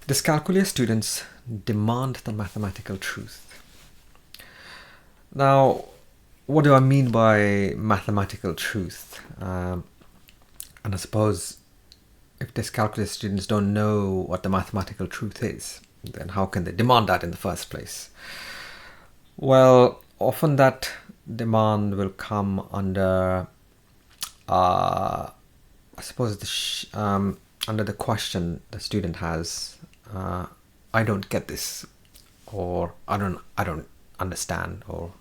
Dyscalculia students demand the mathematical truth. Now, what do I mean by mathematical truth? And I suppose if dyscalculia students don't know what the mathematical truth is, then how can they demand that in the first place? Well, often that demand will come under, I suppose, under the question the student has. I don't get this, or I don't understand, or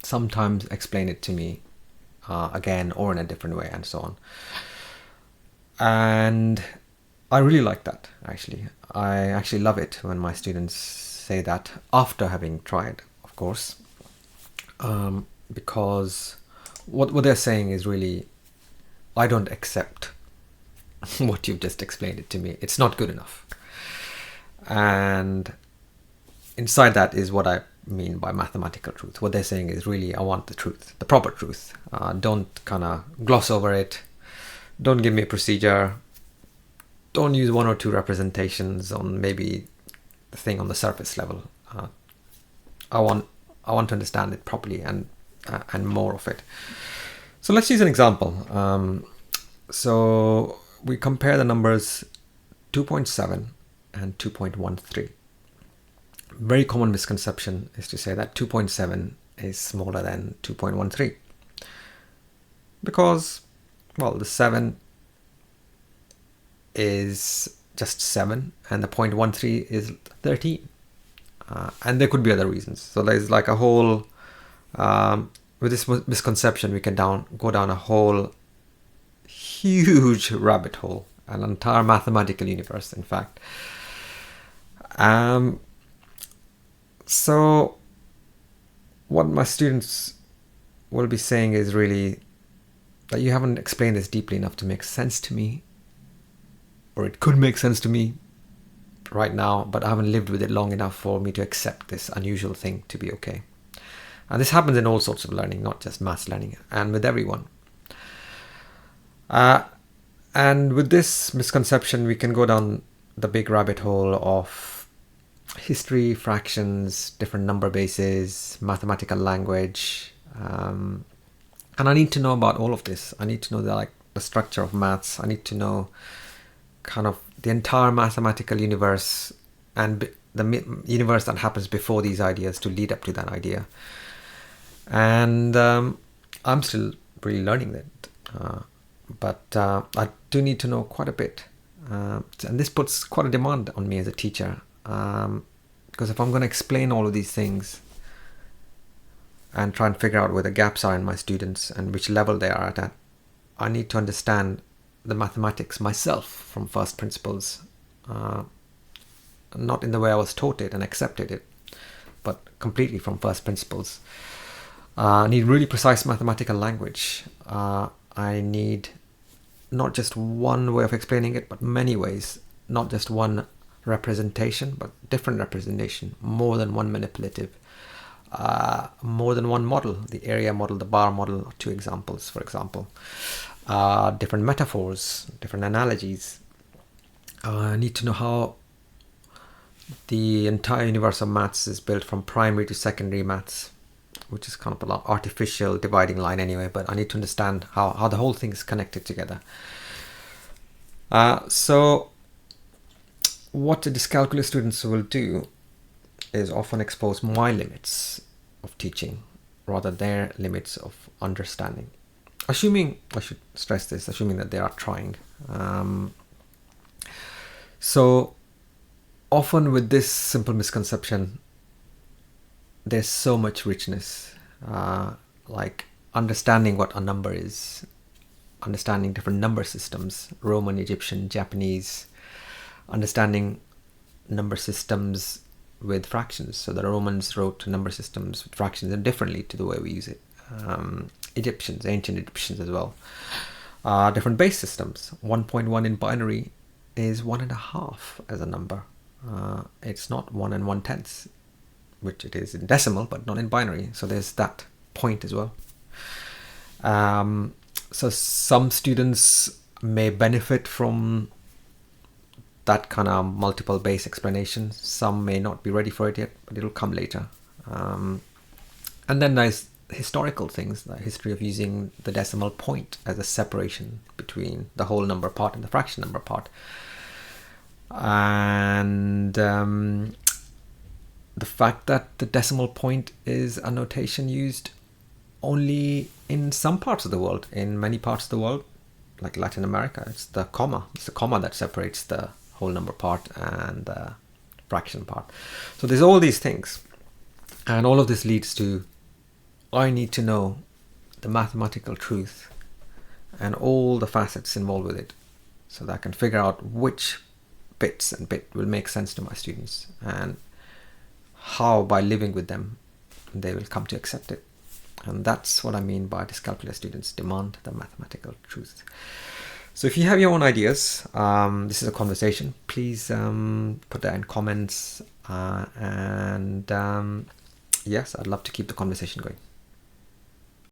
sometimes explain it to me again or in a different way, and so on. And I really like that, actually. I actually love it when my students say that after having tried, of course, because what they're saying is really, I don't accept what you've just explained it to me. It's not good enough. And inside that is what I mean by mathematical truth. What they're saying is really, I want the truth, the proper truth. Don't kind of gloss over it. Don't give me a procedure. Don't use one or two representations on maybe the thing on the surface level. I want to understand it properly and more of it. So let's use an example. So we compare the numbers 2.7 and 2.13. Very common misconception is to say that 2.7 is smaller than 2.13 because, well, the 7 is just 7 and the 0.13 is 13. And there could be other reasons. So there's like a whole, with this misconception, we can go down a whole huge rabbit hole, an entire mathematical universe, in fact. So what my students will be saying is really that you haven't explained this deeply enough to make sense to me, or it could make sense to me right now, but I haven't lived with it long enough for me to accept this unusual thing to be okay. And this happens in all sorts of learning, not just maths learning, and with everyone. And with this misconception, we can go down the big rabbit hole of history, fractions, different number bases, mathematical language. And I need to know about all of this. I need to know the structure of maths. I need to know kind of the entire mathematical universe and the universe that happens before these ideas to lead up to that idea. And I'm still really learning that. But I do need to know quite a bit. And this puts quite a demand on me as a teacher. Because if I'm going to explain all of these things and try and figure out where the gaps are in my students and which level they are at, I need to understand the mathematics myself from first principles. Not in the way I was taught it and accepted it, but completely from first principles. I need really precise mathematical language. I need not just one way of explaining it, but many ways. Not just one representation, but different representation, more than one manipulative, more than one model, the area model, the bar model, 2 examples, for example, different metaphors, different analogies. I need to know how the entire universe of maths is built from primary to secondary maths, which is kind of an artificial dividing line anyway, but I need to understand how the whole thing is connected together. So what the dyscalculia students will do is often expose my limits of teaching rather their limits of understanding. Assuming, I should stress this, assuming that they are trying. So often with this simple misconception, there's so much richness, like understanding what a number is, understanding different number systems, Roman, Egyptian, Japanese, understanding number systems with fractions. So the Romans wrote number systems with fractions differently to the way we use it. Egyptians, ancient Egyptians as well. Different base systems. 1.1 in binary is 1.5 as a number. It's not 1 1/10, which it is in decimal, but not in binary. So there's that point as well. So some students may benefit from that kind of multiple base explanation. Some may not be ready for it yet, but it'll come later. And then there's historical things, the history of using the decimal point as a separation between the whole number part and the fraction number part. And the fact that the decimal point is a notation used only in some parts of the world. In many parts of the world, like Latin America, it's the comma. It's the comma that separates the whole number part and the fraction part. So there's all these things. And all of this leads to, I need to know the mathematical truth and all the facets involved with it, so that I can figure out which bits and bit will make sense to my students, and how by living with them they will come to accept it. And that's what I mean by Dyscalculia students demand the mathematical truth. So if you have your own ideas, this is a conversation. Please put that in comments, and yes, I'd love to keep the conversation going.